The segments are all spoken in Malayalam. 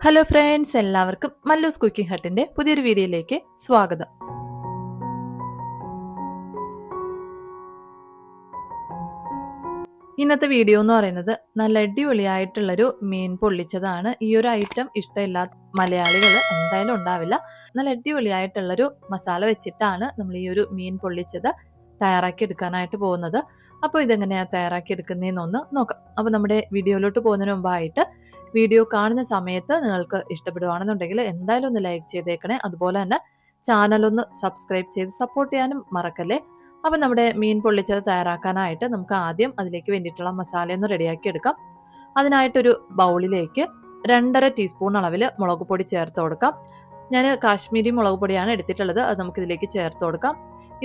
ഹലോ ഫ്രണ്ട്സ്, എല്ലാവർക്കും മല്ലൂസ് കുക്കിംഗ് ഹട്ടിന്റെ പുതിയൊരു വീഡിയോയിലേക്ക് സ്വാഗതം. ഇന്നത്തെ വീഡിയോ എന്ന് പറയുന്നത് നല്ല അടിപൊളിയായിട്ടുള്ളൊരു മീൻ പൊള്ളിച്ചതാണ്. ഈ ഒരു ഐറ്റം ഇഷ്ടമില്ലാത്ത മലയാളികൾ എന്തായാലും ഉണ്ടാവില്ല. നല്ല അടിപൊളിയായിട്ടുള്ളൊരു മസാല വെച്ചിട്ടാണ് നമ്മൾ ഈ ഒരു മീൻ പൊള്ളിച്ചത് തയ്യാറാക്കി എടുക്കാനായിട്ട് പോകുന്നത്. അപ്പോൾ ഇതെങ്ങനെയാണ് തയ്യാറാക്കി എടുക്കുന്നതെന്നൊന്ന് നോക്കാം. അപ്പോൾ നമ്മുടെ വീഡിയോയിലോട്ട് പോകുന്നതിന് മുമ്പായിട്ട് വീഡിയോ കാണുന്ന സമയത്ത് നിങ്ങൾക്ക് ഇഷ്ടപ്പെടുകയാണെന്നുണ്ടെങ്കിൽ എന്തായാലും ഒന്ന് ലൈക്ക് ചെയ്തേക്കണേ. അതുപോലെ തന്നെ ചാനലൊന്ന് സബ്സ്ക്രൈബ് ചെയ്ത് സപ്പോർട്ട് ചെയ്യാനും മറക്കല്ലേ. അപ്പം നമ്മുടെ മീൻ പൊള്ളിച്ചത് തയ്യാറാക്കാനായിട്ട് നമുക്ക് ആദ്യം അതിലേക്ക് വേണ്ടിയിട്ടുള്ള മസാലയൊന്ന് റെഡിയാക്കി എടുക്കാം. അതിനായിട്ടൊരു ബൗളിലേക്ക് 2.5 ടീസ്പൂൺ അളവിൽ മുളക് പൊടി ചേർത്ത് കൊടുക്കാം. ഞാൻ കാശ്മീരി മുളക് പൊടിയാണ് എടുത്തിട്ടുള്ളത്. അത് നമുക്ക് ഇതിലേക്ക് ചേർത്ത് കൊടുക്കാം.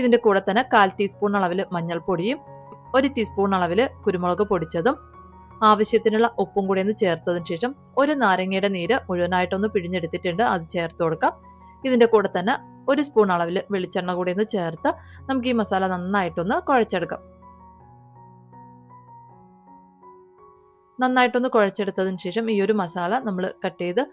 ഇതിൻ്റെ കൂടെ തന്നെ 1/4 ടീസ്പൂൺ അളവിൽ മഞ്ഞൾപ്പൊടിയും 1 ടീസ്പൂൺ അളവിൽ കുരുമുളക് പൊടിച്ചതും ആവശ്യത്തിനുള്ള ഉപ്പും കൂടി ഒന്ന് ചേർത്തതിന് ശേഷം ഒരു നാരങ്ങയുടെ നീര് മുഴുവനായിട്ടൊന്ന് പിഴിഞ്ഞെടുത്തിട്ടുണ്ട്, അത് ചേർത്ത് കൊടുക്കാം. ഇതിൻ്റെ കൂടെ തന്നെ 1 സ്പൂൺ അളവിൽ വെളിച്ചെണ്ണ കൂടി ഒന്ന് ചേർത്ത് നമുക്ക് ഈ മസാല നന്നായിട്ടൊന്ന് കുഴച്ചെടുക്കാം. നന്നായിട്ടൊന്ന് കുഴച്ചെടുത്തതിന് ശേഷം ഈ ഒരു മസാല നമ്മൾ കട്ട് ചെയ്ത്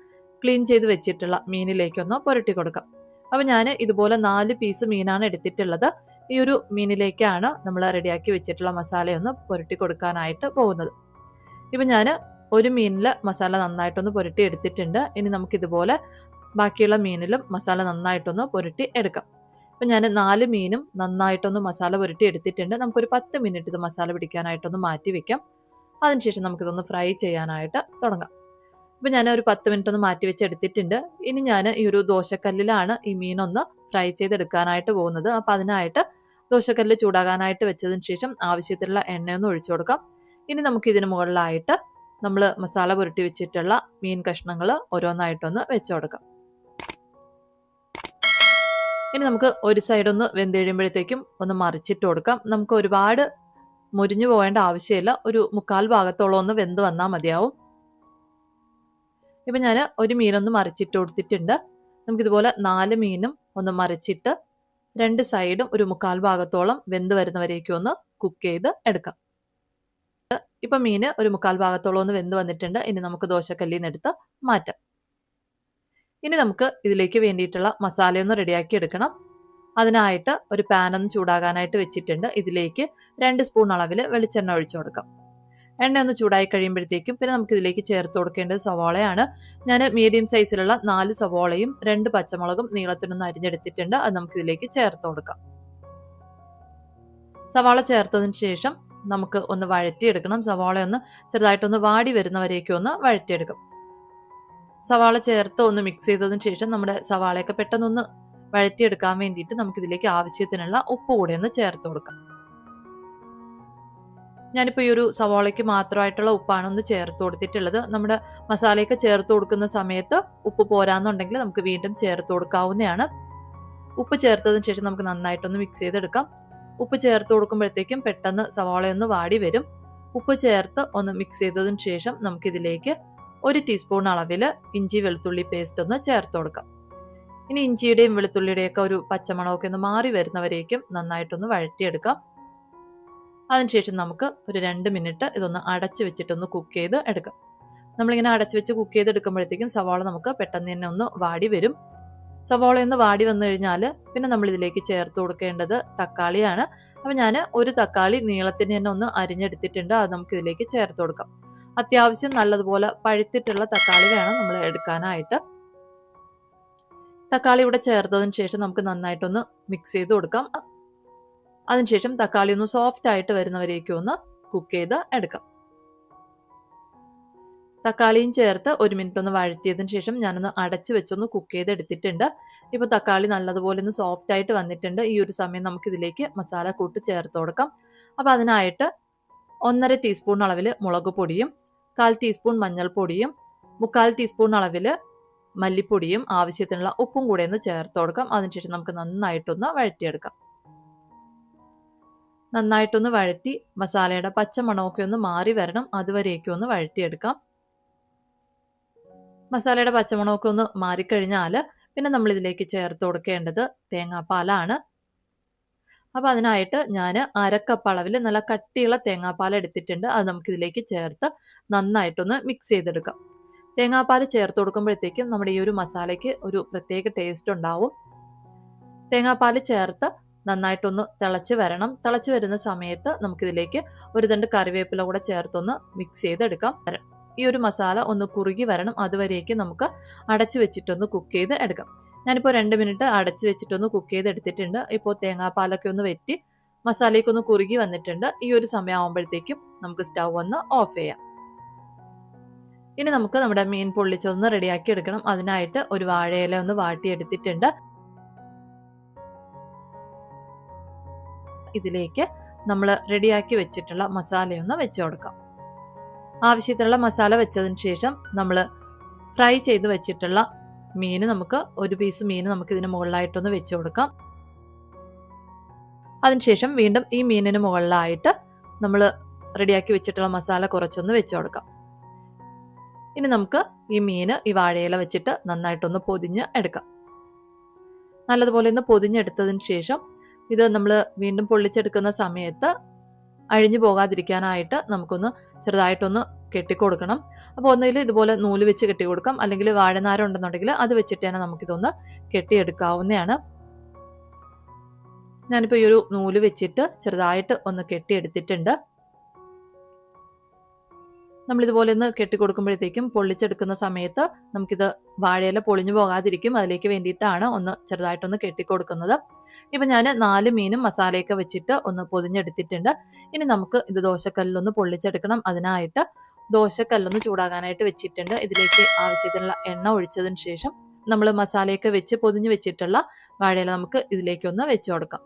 ക്ലീൻ ചെയ്ത് വെച്ചിട്ടുള്ള മീനിലേക്കൊന്ന് പുരട്ടി കൊടുക്കാം. അപ്പോൾ ഞാൻ ഇതുപോലെ 4 പീസ് മീനാണ് എടുത്തിട്ടുള്ളത്. ഈ ഒരു മീനിലേക്കാണ് നമ്മൾ റെഡിയാക്കി വെച്ചിട്ടുള്ള മസാലയൊന്ന് പുരട്ടി കൊടുക്കാനായിട്ട് പോകുന്നത്. ഇപ്പം ഞാൻ ഒരു മീനിൽ മസാല നന്നായിട്ടൊന്ന് പുരട്ടി എടുത്തിട്ടുണ്ട്. ഇനി നമുക്കിതുപോലെ ബാക്കിയുള്ള മീനിലും മസാല നന്നായിട്ടൊന്ന് പുരട്ടി എടുക്കാം. ഇപ്പം ഞാൻ 4 മീനും നന്നായിട്ടൊന്ന് മസാല പുരട്ടി എടുത്തിട്ടുണ്ട്. നമുക്കൊരു 10 മിനിറ്റ് ഇത് മസാല പിടിക്കാനായിട്ടൊന്ന് മാറ്റി വെക്കാം. അതിനുശേഷം നമുക്കിതൊന്ന് ഫ്രൈ ചെയ്യാനായിട്ട് തുടങ്ങാം. ഇപ്പം ഞാൻ ഒരു 10 മിനിറ്റ് ഒന്ന് മാറ്റി വെച്ച് എടുത്തിട്ടുണ്ട്. ഇനി ഞാൻ ഈ ഒരു ദോശക്കല്ലിലാണ് ഈ മീനൊന്ന് ഫ്രൈ ചെയ്തെടുക്കാനായിട്ട് പോകുന്നത്. അപ്പം അതിനായിട്ട് ദോശക്കല്ല് ചൂടാകാനായിട്ട് വെച്ചതിന് ശേഷം ആവശ്യത്തിലുള്ള എണ്ണയൊന്ന് ഒഴിച്ചു കൊടുക്കാം. ഇനി നമുക്ക് ഇതിന് മുകളിലായിട്ട് നമ്മൾ മസാല പുരട്ടി വെച്ചിട്ടുള്ള മീൻ കഷ്ണങ്ങൾ ഓരോന്നായിട്ടൊന്ന് വെച്ചു കൊടുക്കാം. ഇനി നമുക്ക് ഒരു സൈഡൊന്ന് വെന്ത് കഴിയുമ്പോഴത്തേക്കും ഒന്ന് മറിച്ചിട്ട് കൊടുക്കാം. നമുക്ക് ഒരുപാട് മുരിഞ്ഞു പോകേണ്ട ആവശ്യമില്ല. ഒരു 1/4 ഭാഗത്തോളം ഒന്ന് വെന്ത് വന്നാൽ മതിയാവും. ഇപ്പം ഞാൻ ഒരു മീനൊന്ന് മറിച്ചിട്ട് കൊടുത്തിട്ടുണ്ട്. നമുക്കിതുപോലെ 4 മീനും ഒന്ന് മറിച്ചിട്ട് 2 സൈഡും ഒരു 1/4 ഭാഗത്തോളം വെന്ത് വരുന്നവരേക്കും ഒന്ന് കുക്ക് ചെയ്ത് എടുക്കാം. ഇപ്പം മീൻ ഒരു 1/4 ഭാഗത്തോളം ഒന്ന് വെന്ത് വന്നിട്ടുണ്ട്. ഇനി നമുക്ക് ദോശക്കല്ലിൽ നിന്ന് എടുത്ത് മാറ്റാം. ഇനി നമുക്ക് ഇതിലേക്ക് വേണ്ടിയിട്ടുള്ള മസാലയൊന്ന് റെഡിയാക്കി എടുക്കണം. അതിനായിട്ട് ഒരു പാൻ ഒന്ന് ചൂടാകാനായിട്ട് വെച്ചിട്ടുണ്ട്. ഇതിലേക്ക് 2 സ്പൂൺ അളവിൽ വെളിച്ചെണ്ണ ഒഴിച്ചു കൊടുക്കാം. എണ്ണ ഒന്ന് ചൂടായി കഴിയുമ്പോഴത്തേക്കും പിന്നെ നമുക്ക് ഇതിലേക്ക് ചേർത്ത് കൊടുക്കേണ്ടത് സവാളയാണ്. ഞാൻ മീഡിയം സൈസിലുള്ള 4 സവാളയും 2 പച്ചമുളകും നീളത്തിനൊന്ന് അരിഞ്ഞെടുത്തിട്ടുണ്ട്. അത് നമുക്ക് ഇതിലേക്ക് ചേർത്ത് കൊടുക്കാം. സവാള ചേർത്തതിന് ശേഷം നമുക്ക് ഒന്ന് വഴറ്റിയെടുക്കണം. സവാള ഒന്ന് ചെറുതായിട്ടൊന്ന് വാടി വരുന്നവരേക്കും ഒന്ന് വഴറ്റിയെടുക്കും. സവാള ചേർത്ത് ഒന്ന് മിക്സ് ചെയ്തതിന് ശേഷം നമ്മുടെ സവാളയൊക്കെ പെട്ടെന്നൊന്ന് വഴറ്റിയെടുക്കാൻ വേണ്ടിയിട്ട് നമുക്കിതിലേക്ക് ആവശ്യത്തിനുള്ള ഉപ്പ് കൂടി ഒന്ന് ചേർത്ത് കൊടുക്കാം. ഞാനിപ്പോൾ ഈ ഒരു സവാളയ്ക്ക് മാത്രമായിട്ടുള്ള ഉപ്പാണ് ഒന്ന് ചേർത്ത് കൊടുത്തിട്ടുള്ളത്. നമ്മുടെ മസാലയൊക്കെ ചേർത്ത് കൊടുക്കുന്ന സമയത്ത് ഉപ്പ് പോരാന്നുണ്ടെങ്കിൽ നമുക്ക് വീണ്ടും ചേർത്ത് കൊടുക്കാവുന്നതാണ്. ഉപ്പ് ചേർത്തതിന് ശേഷം നമുക്ക് നന്നായിട്ടൊന്ന് മിക്സ് ചെയ്തെടുക്കാം. ഉപ്പ് ചേർത്ത് കൊടുക്കുമ്പോഴത്തേക്കും പെട്ടെന്ന് സവാളയൊന്ന് വാടി വരും. ഉപ്പ് ചേർത്ത് ഒന്ന് മിക്സ് ചെയ്തതിന് ശേഷം നമുക്കിതിലേക്ക് 1 ടീസ്പൂൺ അളവിൽ ഇഞ്ചി വെളുത്തുള്ളി പേസ്റ്റ് ഒന്ന് ചേർത്ത് കൊടുക്കാം. ഇനി ഇഞ്ചിയുടെയും വെളുത്തുള്ളിയുടെയൊക്കെ ഒരു പച്ചമണമൊക്കെ ഒന്ന് മാറി വരുന്നവരേക്കും നന്നായിട്ടൊന്ന് വഴറ്റിയെടുക്കാം. അതിനുശേഷം നമുക്ക് ഒരു 2 മിനിറ്റ് ഇതൊന്ന് അടച്ചു വെച്ചിട്ടൊന്ന് കുക്ക് ചെയ്ത് എടുക്കാം. നമ്മളിങ്ങനെ അടച്ചു വെച്ച് കുക്ക് ചെയ്തെടുക്കുമ്പോഴത്തേക്കും സവാള നമുക്ക് പെട്ടെന്ന് തന്നെ ഒന്ന് വാടി വരും. സവാള ഒന്ന് വാടി വന്നു കഴിഞ്ഞാൽ പിന്നെ നമ്മൾ ഇതിലേക്ക് ചേർത്ത് കൊടുക്കേണ്ടത് തക്കാളിയാണ്. അപ്പം ഞാൻ ഒരു തക്കാളി നീളത്തിന് തന്നെ ഒന്ന് അരിഞ്ഞെടുത്തിട്ടുണ്ട്. അത് നമുക്ക് ഇതിലേക്ക് ചേർത്ത് കൊടുക്കാം. അത്യാവശ്യം നല്ലതുപോലെ പഴുത്തിട്ടുള്ള തക്കാളി വേണം നമ്മൾ എടുക്കാനായിട്ട്. തക്കാളി ഇവിടെ ചേർത്തതിന് ശേഷം നമുക്ക് നന്നായിട്ടൊന്ന് മിക്സ് ചെയ്ത് കൊടുക്കാം. അതിനുശേഷം തക്കാളി ഒന്ന് സോഫ്റ്റ് ആയിട്ട് വരുന്നവരേക്കും ഒന്ന് കുക്ക് ചെയ്ത് എടുക്കാം. തക്കാളിയും ചേർത്ത് 1 മിനിറ്റ് ഒന്ന് വഴറ്റിയതിന് ശേഷം ഞാനൊന്ന് അടച്ചു വെച്ചൊന്ന് കുക്ക് ചെയ്ത് എടുത്തിട്ടുണ്ട്. ഇപ്പോൾ തക്കാളി നല്ലതുപോലെ ഒന്ന് സോഫ്റ്റ് ആയിട്ട് വന്നിട്ടുണ്ട്. ഈ ഒരു സമയം നമുക്കിതിലേക്ക് മസാല കൂട്ട് ചേർത്ത് കൊടുക്കാം. അപ്പോൾ അതിനായിട്ട് 1.5 ടീസ്പൂൺ അളവിൽ മുളക് പൊടിയും 1/4 ടീസ്പൂൺ മഞ്ഞൾപ്പൊടിയും 3/4 ടീസ്പൂൺ അളവിൽ മല്ലിപ്പൊടിയും ആവശ്യത്തിനുള്ള ഉപ്പും കൂടെ ഒന്ന് ചേർത്ത് കൊടുക്കാം. അതിനുശേഷം നമുക്ക് നന്നായിട്ടൊന്ന് വഴറ്റിയെടുക്കാം. നന്നായിട്ടൊന്ന് വഴറ്റി മസാലയുടെ പച്ചമണമൊക്കെ ഒന്ന് മാറി വരണം. അതുവരേക്കും ഒന്ന് വഴറ്റിയെടുക്കാം. മസാലയുടെ പച്ചമണമൊക്കെ ഒന്ന് മാറിക്കഴിഞ്ഞാൽ പിന്നെ നമ്മൾ ഇതിലേക്ക് ചേർത്ത് കൊടുക്കേണ്ടത് തേങ്ങാപ്പാലാണ്. അപ്പോൾ അതിനായിട്ട് ഞാൻ 1/2 കപ്പ് അളവിൽ നല്ല കട്ടിയുള്ള തേങ്ങാപ്പാൽ എടുത്തിട്ടുണ്ട്. അത് നമുക്കിതിലേക്ക് ചേർത്ത് നന്നായിട്ടൊന്ന് മിക്സ് ചെയ്തെടുക്കാം. തേങ്ങാപ്പാൽ ചേർത്ത് കൊടുക്കുമ്പോഴത്തേക്കും നമ്മുടെ ഈ ഒരു മസാലയ്ക്ക് ഒരു പ്രത്യേക ടേസ്റ്റ് ഉണ്ടാവും. തേങ്ങാപ്പാൽ ചേർത്ത് നന്നായിട്ടൊന്ന് തിളച്ച് വരണം. തിളച്ച് വരുന്ന സമയത്ത് നമുക്കിതിലേക്ക് ഒരു തണ്ട് കറിവേപ്പില കൂടെ ചേർത്തൊന്ന് മിക്സ് ചെയ്തെടുക്കാം. ഈ ഒരു മസാല ഒന്ന് കുറുകി വരണം. അതുവരേക്ക് നമുക്ക് അടച്ചു വെച്ചിട്ടൊന്ന് കുക്ക് ചെയ്ത് എടുക്കാം. ഞാനിപ്പോൾ 2 മിനിറ്റ് അടച്ചു വെച്ചിട്ടൊന്ന് കുക്ക് ചെയ്ത് എടുത്തിട്ടുണ്ട്. ഇപ്പോൾ തേങ്ങാപ്പാലൊക്കെ ഒന്ന് വെറ്റി മസാലയൊക്കെ ഒന്ന് കുറുകി വന്നിട്ടുണ്ട്. ഈ ഒരു സമയം ആകുമ്പോഴത്തേക്കും നമുക്ക് സ്റ്റൗ ഒന്ന് ഓഫ് ചെയ്യാം. ഇനി നമുക്ക് നമ്മുടെ മീൻ പൊള്ളിച്ചതൊന്ന് റെഡിയാക്കി എടുക്കണം. അതിനായിട്ട് ഒരു വാഴയില ഒന്ന് വാട്ടിയെടുത്തിട്ടുണ്ട്. ഇതിലേക്ക് നമ്മൾ റെഡിയാക്കി വെച്ചിട്ടുള്ള മസാലയൊന്ന് വെച്ച് കൊടുക്കാം. ആവശ്യത്തിനുള്ള മസാല വെച്ചതിന് ശേഷം നമ്മൾ ഫ്രൈ ചെയ്ത് വെച്ചിട്ടുള്ള മീൻ ഒരു പീസ് മീൻ നമുക്ക് ഇതിന് മുകളിലായിട്ടൊന്ന് വെച്ച് കൊടുക്കാം. അതിനുശേഷം വീണ്ടും ഈ മീനിന് മുകളിലായിട്ട് നമ്മൾ റെഡിയാക്കി വെച്ചിട്ടുള്ള മസാല കുറച്ചൊന്ന് വെച്ച് കൊടുക്കാം. ഇനി നമുക്ക് ഈ മീൻ ഈ വാഴയില വെച്ചിട്ട് നന്നായിട്ടൊന്ന് പൊതിഞ്ഞ് എടുക്കാം. നല്ലതുപോലെ ഒന്ന് പൊതിഞ്ഞെടുത്തതിന് ശേഷം ഇത് നമ്മൾ വീണ്ടും പൊള്ളിച്ചെടുക്കുന്ന സമയത്ത് അഴിഞ്ഞു പോകാതിരിക്കാനായിട്ട് നമുക്കൊന്ന് ചെറുതായിട്ടൊന്ന് കെട്ടിക്കൊടുക്കണം. അപ്പോൾ ഒന്നുകിൽ ഇതുപോലെ നൂല് വെച്ച് കെട്ടിക്കൊടുക്കാം, അല്ലെങ്കിൽ വാഴനാരം ഉണ്ടെന്നുണ്ടെങ്കിൽ അത് വെച്ചിട്ട് തന്നെ നമുക്കിതൊന്ന് കെട്ടിയെടുക്കാവുന്നതാണ്. ഞാനിപ്പോൾ ഈ ഒരു നൂല് വെച്ചിട്ട് ചെറുതായിട്ട് ഒന്ന് കെട്ടിയെടുത്തിട്ടുണ്ട്. നമ്മളിതുപോലെ ഒന്ന് കെട്ടിക്കൊടുക്കുമ്പോഴത്തേക്കും പൊള്ളിച്ചെടുക്കുന്ന സമയത്ത് നമുക്കിത് വാഴയില പൊളിഞ്ഞു പോകാതിരിക്കും. അതിലേക്ക് വേണ്ടിയിട്ടാണ് ഒന്ന് ചെറുതായിട്ടൊന്ന് കെട്ടിക്കൊടുക്കുന്നത്. ഇപ്പം ഞാൻ 4 മീനും മസാലയൊക്കെ വെച്ചിട്ട് ഒന്ന് പൊതിഞ്ഞെടുത്തിട്ടുണ്ട്. ഇനി നമുക്ക് ഇത് ദോശക്കല്ലൊന്ന് പൊള്ളിച്ചെടുക്കണം. അതിനായിട്ട് ദോശക്കല്ലൊന്ന് ചൂടാകാനായിട്ട് വെച്ചിട്ടുണ്ട്. ഇതിലേക്ക് ആവശ്യത്തിനുള്ള എണ്ണ ഒഴിച്ചതിന് ശേഷം നമ്മൾ മസാലയൊക്കെ വെച്ച് പൊതിഞ്ഞ് വെച്ചിട്ടുള്ള വാഴയില നമുക്ക് ഇതിലേക്കൊന്ന് വെച്ച് കൊടുക്കാം.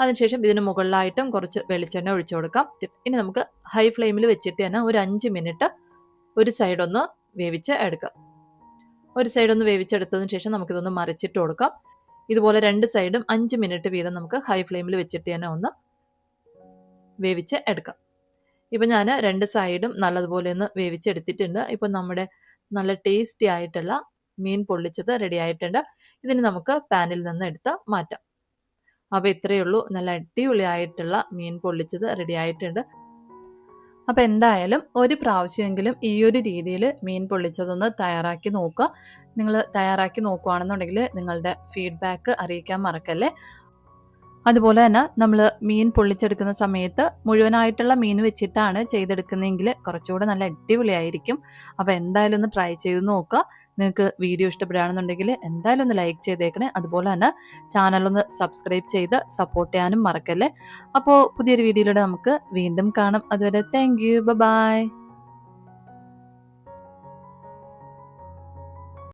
അതിനുശേഷം ഇതിന് മുകളിലായിട്ടും കുറച്ച് വെളിച്ചെണ്ണ ഒഴിച്ചു കൊടുക്കാം. ഇനി നമുക്ക് ഹൈ ഫ്ലെയിമിൽ വെച്ചിട്ട് തന്നെ ഒരു 5 മിനിറ്റ് ഒരു സൈഡ് ഒന്ന് വേവിച്ച് എടുക്കാം. ഒരു സൈഡ് ഒന്ന് വേവിച്ചെടുത്തതിന് ശേഷം നമുക്കിതൊന്ന് മറിച്ചിട്ട് കൊടുക്കാം. ഇതുപോലെ 2 സൈഡും 5 മിനിറ്റ് വീതം നമുക്ക് ഹൈ ഫ്ലെയിമിൽ വെച്ചിട്ട് തന്നെ ഒന്ന് വേവിച്ച് എടുക്കാം. ഇപ്പം ഞാൻ 2 സൈഡും നല്ലതുപോലെ ഒന്ന് വേവിച്ചെടുത്തിട്ടുണ്ട്. ഇപ്പം നമ്മുടെ നല്ല ടേസ്റ്റി ആയിട്ടുള്ള മീൻ പൊള്ളിച്ചത് റെഡി ആയിട്ടുണ്ട്. ഇതിന് നമുക്ക് പാനിൽ നിന്ന് എടുത്ത് മാറ്റാം. അപ്പോൾ ഇത്രയേ ഉള്ളൂ, നല്ല അടിപൊളിയായിട്ടുള്ള മീൻ പൊള്ളിച്ചത് റെഡി ആയിട്ടുണ്ട്. അപ്പോൾ എന്തായാലും ഒരു പ്രാവശ്യമെങ്കിലും ഈ ഒരു രീതിയിൽ മീൻ പൊള്ളിച്ചതൊന്ന് തയ്യാറാക്കി നോക്കുക. നിങ്ങൾ തയ്യാറാക്കി നോക്കുകയാണെന്നുണ്ടെങ്കിൽ നിങ്ങളുടെ ഫീഡ്ബാക്ക് അറിയിക്കാൻ മറക്കല്ലേ. അതുപോലെ തന്നെ നമ്മൾ മീൻ പൊള്ളിച്ചെടുക്കുന്ന സമയത്ത് മുഴുവനായിട്ടുള്ള മീൻ വെച്ചിട്ടാണ് ചെയ്തെടുക്കുന്നതെങ്കിൽ കുറച്ചുകൂടെ നല്ല അടിപൊളിയായിരിക്കും. അപ്പോൾ എന്തായാലും ഒന്ന് ട്രൈ ചെയ്ത് നോക്കുക. നിങ്ങൾക്ക് വീഡിയോ ഇഷ്ടപ്പെടുകയാണെന്നുണ്ടെങ്കിൽ എന്തായാലും ഒന്ന് ലൈക്ക് ചെയ്തേക്കണേ. അതുപോലെ തന്നെ ചാനലൊന്ന് സബ്സ്ക്രൈബ് ചെയ്ത് സപ്പോർട്ട് ചെയ്യാനും മറക്കല്ലേ. അപ്പോൾ പുതിയൊരു വീഡിയോയിലൂടെ നമുക്ക് വീണ്ടും കാണാം. അതുവരെ താങ്ക് യു, ബൈ.